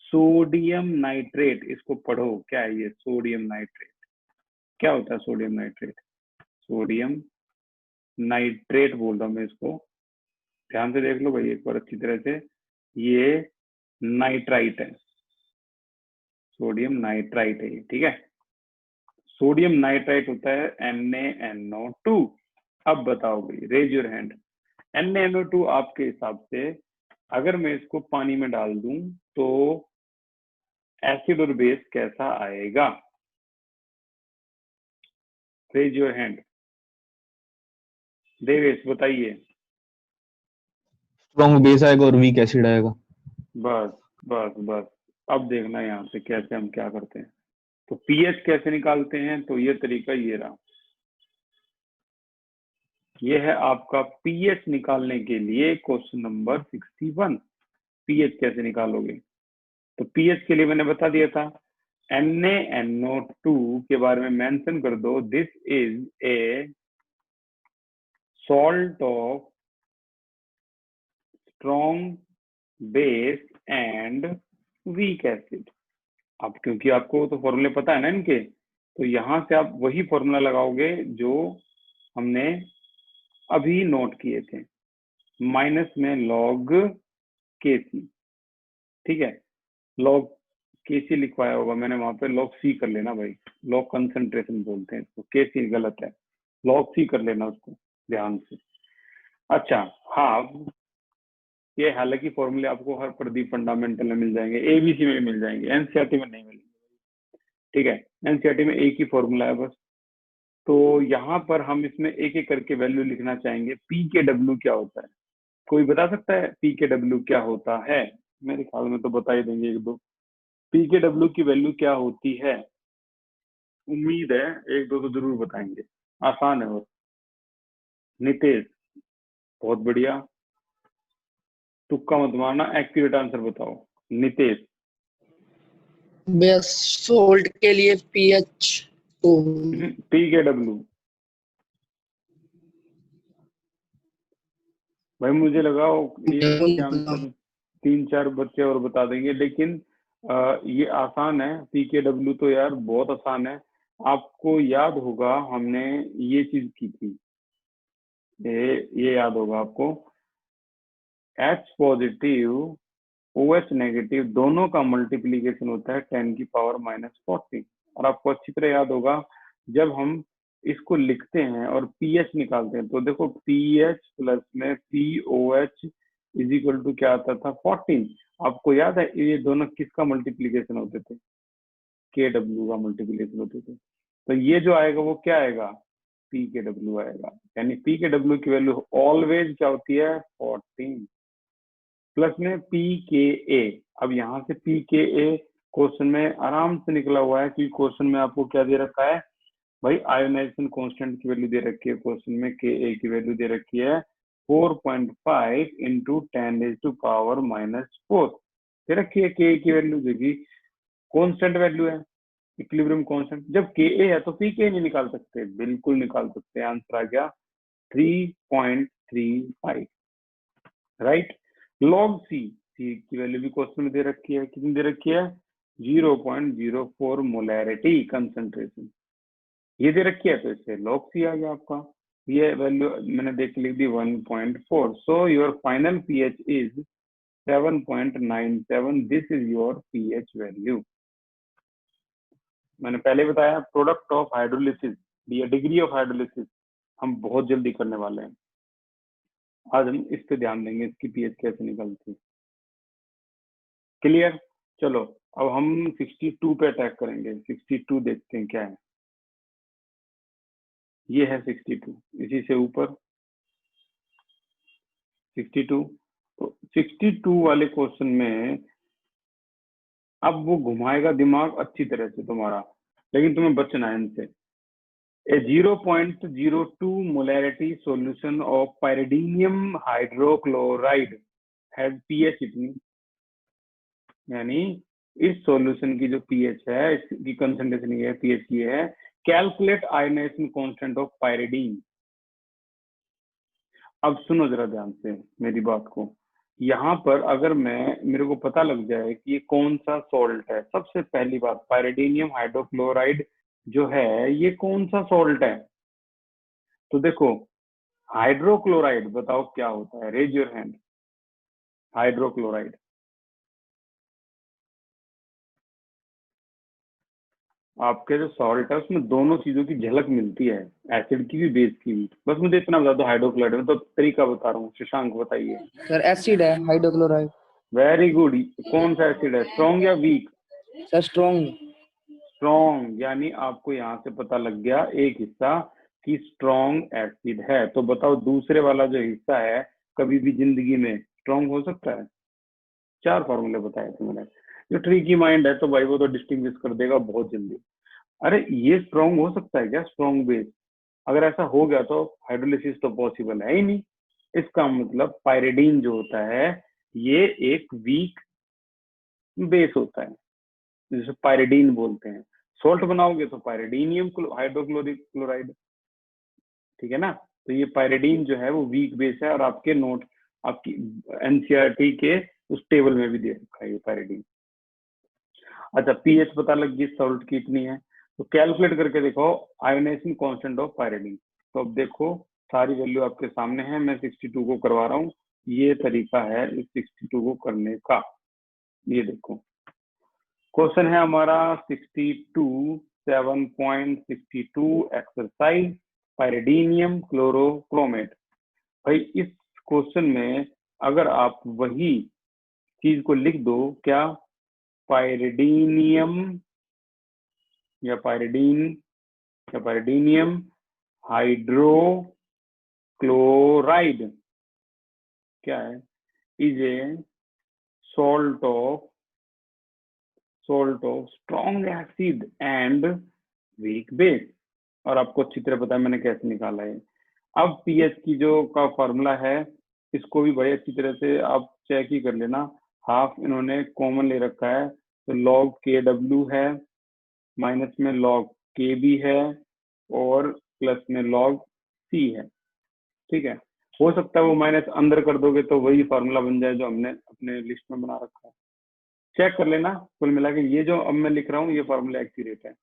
Speaker 1: sodium nitrate. इसको पढ़ो, क्या है ये सोडियम नाइट्रेट, क्या होता है सोडियम नाइट्रेट? सोडियम नाइट्रेट बोल रहा हूं मैं इसको, ध्यान से देख लो भाई एक बार अच्छी तरह से। ये नाइट्राइट है, सोडियम नाइट्राइट है ये, ठीक है। सोडियम नाइट्राइट होता है NaNO2। अब बताओ भाई, रेज योर हैंड, NaNO2 आपके हिसाब से अगर मैं इसको पानी में डाल दूं तो एसिड और बेस कैसा आएगा? रेज योर हैंड, देवेश बताइए।
Speaker 4: स्ट्रॉन्ग बेस आएगा और वीक एसिड आएगा।
Speaker 1: बस बस बस, अब देखना यहाँ से कैसे हम क्या करते हैं। तो पीएच कैसे निकालते हैं, तो ये तरीका ये रहा, ये है आपका पीएच निकालने के लिए क्वेश्चन नंबर 61। पीएच कैसे निकालोगे, तो पीएच के लिए मैंने बता दिया था, NaNO2 के बारे में मेंशन कर दो, this is a salt of strong base and weak acid. अब क्योंकि आपको तो फॉर्मूले पता है ना इनके, तो यहां से आप वही फॉर्मूला लगाओगे जो हमने अभी नोट किए थे, माइनस में लॉग Kc, ठीक है। लॉग Kc लिखवाया होगा मैंने वहां पे, लॉग C कर लेना भाई, लॉग कंसंट्रेशन बोलते हैं इसको, Kc गलत है, लॉग C कर लेना उसको ध्यान से। अच्छा हाँ, ये हालांकि फॉर्मूले आपको हर प्रदीप फंडामेंटल में मिल जाएंगे, ABC में मिल जाएंगे, एनसीईआरटी में नहीं मिलेंगे, ठीक है। एनसीईआरटी में एक ही फॉर्मूला है बस। तो यहाँ पर हम इसमें एक एक करके वैल्यू लिखना चाहेंगे। PKW क्या होता है, कोई बता सकता है PKW क्या होता है? मेरे ख्याल में तो बता ही देंगे एक दो। PKW की वैल्यू क्या होती है, उम्मीद है एक दो तो जरूर बताएंगे, आसान है। और नितेश बहुत बढ़िया, तुक्का मत मारना, एक्यूरेट आंसर बताओ नितेश।
Speaker 2: बेस सोल्ट के लिए पीएच
Speaker 1: PKW भाई मुझे लगा इसके आंसर 3-4 बच्चे और बता देंगे, लेकिन ये आसान है। PKW तो यार बहुत आसान है, आपको याद होगा हमने ये चीज की थी, ये याद होगा आपको, H पॉजिटिव OH नेगेटिव दोनों का मल्टीप्लीकेशन होता है 10⁻⁻⁴। और आपको अच्छी तरह याद होगा जब हम इसको लिखते हैं और पीएच निकालते हैं, तो देखो पीएच प्लस में POH इज इक्वल टू क्या आता था 14। आपको याद है ये दोनों किसका मल्टीप्लीकेशन होते थे? KW का मल्टीप्लीकेशन होते थे। तो ये जो आएगा वो क्या आएगा? PKW आएगा, यानी PKW की वैल्यू ऑलवेज क्या होती है 14 प्लस में PKA। अब यहाँ से PKA क्वेश्चन में आराम से निकला हुआ है, क्योंकि क्वेश्चन में आपको क्या दे रखा है भाई, आयोनाइजेशन कांस्टेंट की वैल्यू दे रखी है क्वेश्चन में, Ka की वैल्यू दे रखी है 4.5 × 10⁻⁻⁴ दे रखी है Ka की वैल्यू, जो कि कांस्टेंट वैल्यू है, इक्विलिब्रियम कांस्टेंट। जब Ka है तो Pk नहीं निकाल सकते, बिल्कुल निकाल सकते हैं। आंसर आ गया 3.35, राइट। लॉग C की वैल्यू भी क्वेश्चन में दे रखी है, कितनी दे रखी है 0.04 मोलैरिटी कंसंट्रेशन, ये दे रखी है, तो इससे लॉग C आ गया आपका। ये वैल्यू मैंने देख लिख दी 1.4। So your final pH is 7.97, this is your pH value. मैंने पहले बताया प्रोडक्ट ऑफ हाइड्रोलिसिस या डिग्री ऑफ हाइड्रोलिसिस हम बहुत जल्दी करने वाले हैं। आज हम इस पे ध्यान देंगे, इसकी पीएच कैसे निकलती है। क्लियर? चलो अब हम 62 पे अटैक करेंगे। 62 देखते हैं क्या है। ये है 62, इसी से ऊपर 62। तो 62 वाले क्वेश्चन में अब वो घुमाएगा दिमाग अच्छी तरह से तुम्हारा, लेकिन तुम्हें बचना है इनसे। A 0.02 molarity solution of pyridinium hydrochloride has pH इतनी, यानी इस सॉल्यूशन की जो पीएच है, इसकी कंसंट्रेशन ये है, पीएच ये है। Calculate ionization constant of pyridine. अब सुनो जरा ध्यान से मेरी बात को। यहाँ पर अगर मेरे को पता लग जाए कि ये कौन सा सॉल्ट है, सबसे पहली बात पायरिडीनियम हाइड्रोक्लोराइड जो है ये कौन सा सॉल्ट है। तो देखो हाइड्रोक्लोराइड बताओ क्या होता है, रेज योर हैंड। हाइड्रोक्लोराइड आपके जो सॉल्ट है उसमें दोनों चीजों की झलक मिलती है, एसिड की भी बेस की भी। बस मुझे इतना बता दो हाइड्रोक्लोराइड में, तो तरीका बता रहा हूँ। शशांक बताइए।
Speaker 2: सर एसिड है हाइड्रोक्लोराइड।
Speaker 1: Very good. कौन सा एसिड है, स्ट्रॉन्ग या वीक?
Speaker 2: Sir strong.
Speaker 1: स्ट्रॉन्ग, यानी आपको यहाँ से पता लग गया एक हिस्सा कि स्ट्रॉन्ग एसिड है। तो बताओ दूसरे वाला जो हिस्सा है कभी भी जिंदगी में स्ट्रॉन्ग हो सकता है? 4 फॉर्मूले बताए थे मैंने। जो ट्रिकी माइंड है तो भाई वो तो डिस्टिंग्विश कर देगा बहुत जल्दी। अरे ये स्ट्रॉन्ग हो सकता है क्या, स्ट्रॉन्ग बेस? अगर ऐसा हो गया तो हाइड्रोलिसिस तो पॉसिबल है ही नहीं। इसका मतलब पायरिडीन जो होता है ये एक वीक बेस होता है, जिसे पायरिडीन बोलते हैं। सॉल्ट बनाओगे तो पायरिडीनियम हाइड्रोक्लोरिक क्लोराइड, ठीक है ना। तो ये पायरिडीन जो है वो वीक बेस है, और आपके नोट आपकी एनसीईआरटी के उस टेबल में भी दे रखा है ये पायरिडीन। अच्छा पीएच पता लग गई सॉल्ट की इतनी है, तो कैलकुलेट करके देखो आयोनाइजेशन कांस्टेंट ऑफ पायरिडीन। तो अब देखो सारी वैल्यू आपके सामने है, मैं 62 को करवा रहा हूँ। ये तरीका है इस 62 को करने का। ये देखो क्वेश्चन है हमारा 62 7.62 एक्सरसाइज पायरिडीनियम क्लोरोक्रोमेट। भाई इस क्वेश्चन में अगर आप वही चीज को लिख दो, क्या पायरिडीनियम या पायरिडीनियम हाइड्रोक्लोराइड क्या है, is a salt of strong acid and weak base. और आपको अच्छी तरह पता है मैंने कैसे निकाला है। अब पीएच की जो का फॉर्मूला है इसको भी भाई अच्छी तरह से आप चेक ही कर लेना। हाफ इन्होंने कॉमन ले रखा है, तो लॉग के डब्ल्यू है, माइनस में लॉग के बी है, और प्लस में लॉग सी है। ठीक है, हो सकता है वो माइनस अंदर कर दोगे तो वही फॉर्मूला बन जाए जो हमने अपने लिस्ट में बना रखा है। चेक कर लेना। कुल मिला के ये जो अब मैं लिख रहा हूँ ये फॉर्मूला एक्यूरेट है,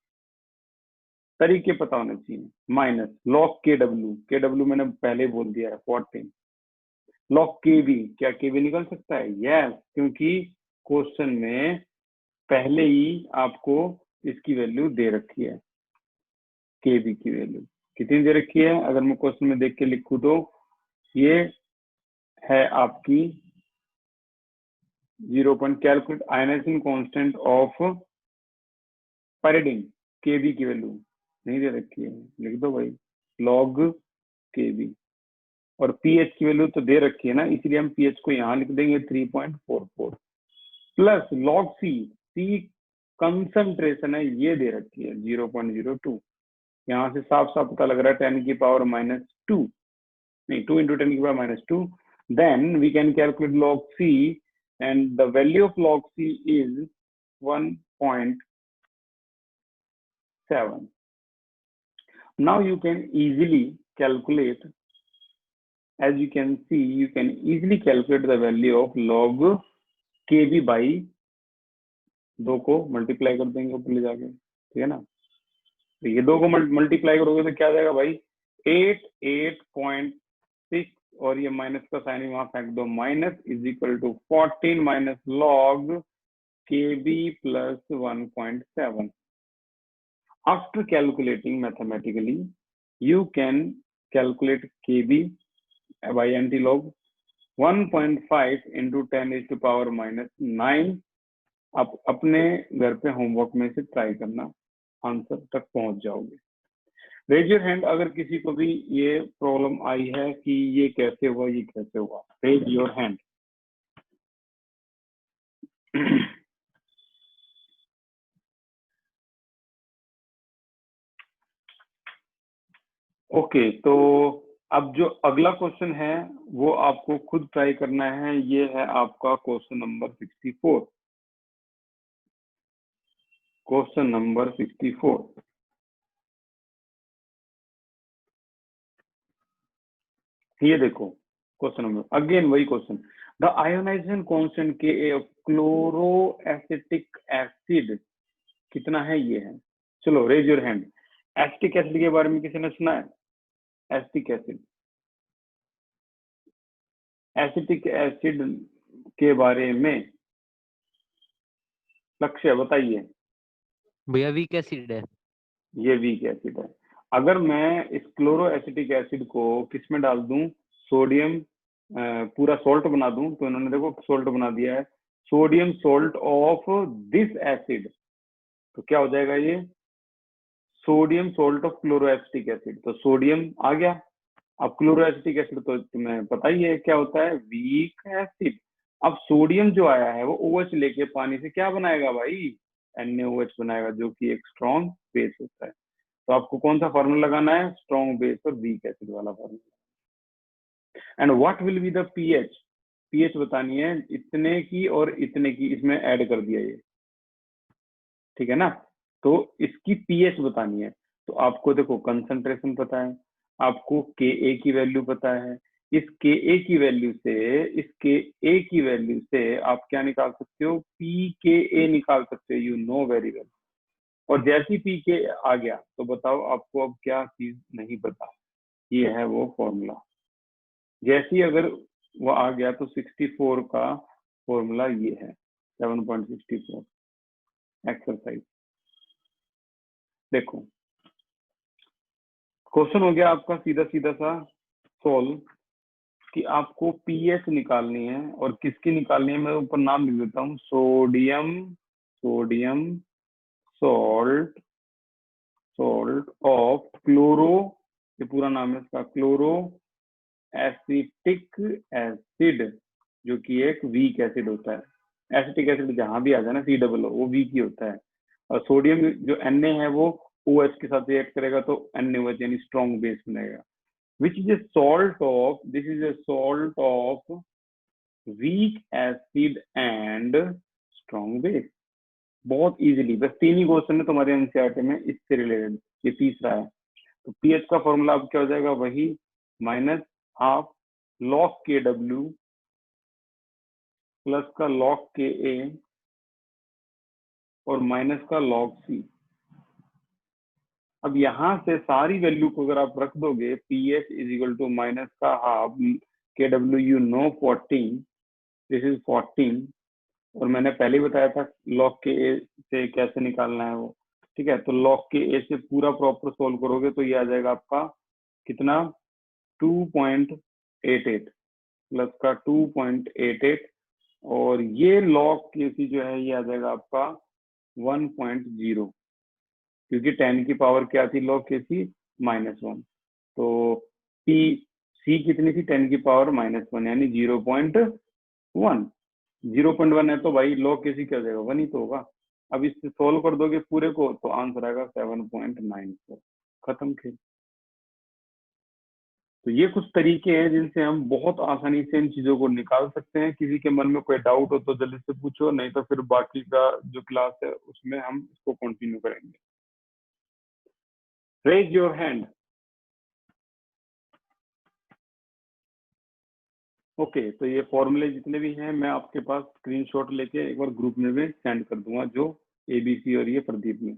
Speaker 1: तरीके पता होने चाहिए। माइनस लॉग के डब्ल्यू मैंने पहले ही बोल दिया है 14। लॉग के बी, क्या के बी निकल सकता है? यस, क्योंकि क्वेश्चन में पहले ही आपको इसकी वैल्यू दे रखी है। के बी की वैल्यू कितनी दे रखी है, अगर मैं क्वेश्चन में देख के लिखूं तो ये है आपकी 0. Calculate ionization constant of pyridine. K B की वैल्यू नहीं दे रखी है, लिख दो भाई लॉग के बी। और पीएच की वैल्यू तो दे रखी है ना, इसलिए हम पीएच को यहाँ लिख देंगे 3.44 प्लस लॉग सी कंसंट्रेशन है ये दे रखी है 0.02। यहाँ से साफ साफ पता लग रहा है 10 की पावर -2, नहीं 2 into 10 की power -2। Then we can calculate log c and the value of log c is 1.7. Now you can easily calculate, as you can see, you can easily calculate the value of log kb by 2 को multiply कर देंगे ऊपर ले जाके, ठीक है ना। तो ये 2 को मल्टीप्लाई करोगे तो क्या आ जाएगा भाई 88.6 और ये माइनस का साइन वहां फेंक दो, minus is equal to 14 minus log KB plus 1.7. After calculating mathematically, you can calculate KB by antilog 1.5 into 10 is to power minus 9. आप अपने घर पे होमवर्क में से ट्राई करना, आंसर तक पहुंच जाओगे। रेज योर हैंड अगर किसी को भी ये प्रॉब्लम आई है कि ये कैसे हुआ, ये कैसे हुआ। Raise your hand. ओके, तो अब जो अगला क्वेश्चन है वो आपको खुद ट्राई करना है। ये है आपका क्वेश्चन नंबर 64। Question number 64। ये देखो क्वेश्चन नंबर, अगेन वही क्वेश्चन। द आयोनाइजेशन कांस्टेंट के क्लोरोएसिटिक एसिड कितना है, ये है। चलो raise your hand. Acetic acid के बारे में किसी ने सुना है? एसिटिक एसिड, एसिटिक एसिड के बारे में लक्ष्य बताइए।
Speaker 3: भैया वीक एसिड है।
Speaker 1: ये वीक एसिड है। अगर मैं इस क्लोरोएसिटिक एसिड को किस में डाल दूं, सोडियम पूरा सॉल्ट बना दूं, तो इन्होंने देखो सॉल्ट बना दिया है, sodium salt of this acid, तो क्या हो जाएगा ये sodium salt of chloroacetic acid. तो सोडियम आ गया। अब क्लोरोएसिटिक एसिड तो तुम्हें पता ही है क्या होता है, वीक एसिड। अब सोडियम जो आया है वो OH लेके पानी से क्या बनाएगा भाई, NaOH बनाएगा, जो कि एक स्ट्रॉन्ग बेस होता है। तो आपको कौन सा फॉर्मूला लगाना है, स्ट्रॉन्ग बेस और वीक एसिड वाला formula. And what will be the pH, pH बतानी है, इतने की और इतने की इसमें ऐड कर दिया ये, ठीक है ना। तो इसकी पीएच बतानी है। तो आपको देखो कंसंट्रेशन पता है, आपको Ka की वैल्यू पता है, इस Ka की वैल्यू से, इस Ka की वैल्यू से आप क्या निकाल सकते हो, pKa निकाल सकते हो, यू नो वेरी वेल। और जैसे ही pK आ गया तो बताओ आपको अब क्या चीज नहीं पता, ये है वो फॉर्मूला। जैसे ही अगर वो आ गया तो 64 का फॉर्मूला ये है, 7.64 एक्सरसाइज। देखो क्वेश्चन हो गया आपका सीधा सीधा सा सोल्व कि आपको पीएच निकालनी है, और किसकी निकालनी है मैं ऊपर नाम लिख देता हूँ, सोडियम सॉल्ट ऑफ क्लोरो, ये पूरा नाम है इसका, क्लोरो एसिटिक एसिड, जो कि एक वीक एसिड होता है। एसिटिक एसिड जहां भी आ जाए ना COO, वो वीक ही होता है। और सोडियम जो Na है वो OH के साथ रिएक्ट करेगा तो NaOH यानी स्ट्रॉन्ग बेस बनेगा। which is a salt of, this is a salt of weak acid and strong base। बहुत इजीली, बस 3 ही क्वेश्चन है तुम्हारे एनसीईआरटी में इससे रिलेटेड, ये तीसरा है। तो पीएच का फॉर्मूला अब क्या हो जाएगा, वही -हाफ log KW प्लस का log KA और माइनस का log C। अब यहां से सारी वैल्यू को अगर आप रख दोगे, pH is equal to minus का half KW, you know 14, this is 14, और मैंने पहले ही बताया था log KA से कैसे निकालना है वो, ठीक है। तो log KA से पूरा प्रॉपर सोल्व करोगे तो ये आ जाएगा आपका कितना, 2.88 प्लस का 2.88, और ये log KC जो है ये आ जाएगा आपका 1.0, क्योंकि 10 की पावर क्या थी log KC, -1। तो C कितनी थी, 10 की पावर -1 यानी 0.1। 0.1 है तो भाई log KC क्या हो जाएगा, 1 ही तो होगा। अब इससे सोल्व कर दोगे पूरे को तो आंसर आएगा 7.94। खत्म खेल। तो ये कुछ तरीके हैं जिनसे हम बहुत आसानी से इन चीजों को निकाल सकते हैं। किसी के मन में कोई डाउट हो तो जल्दी से पूछो, नहीं तो फिर बाकी का जो क्लास है उसमें हम इसको कंटिन्यू करेंगे। Raise your hand. ओके, तो ये फॉर्मूले जितने भी हैं मैं आपके पास स्क्रीनशॉट लेके एक बार ग्रुप में भी सेंड कर दूंगा, जो ABC और ये प्रदीप में।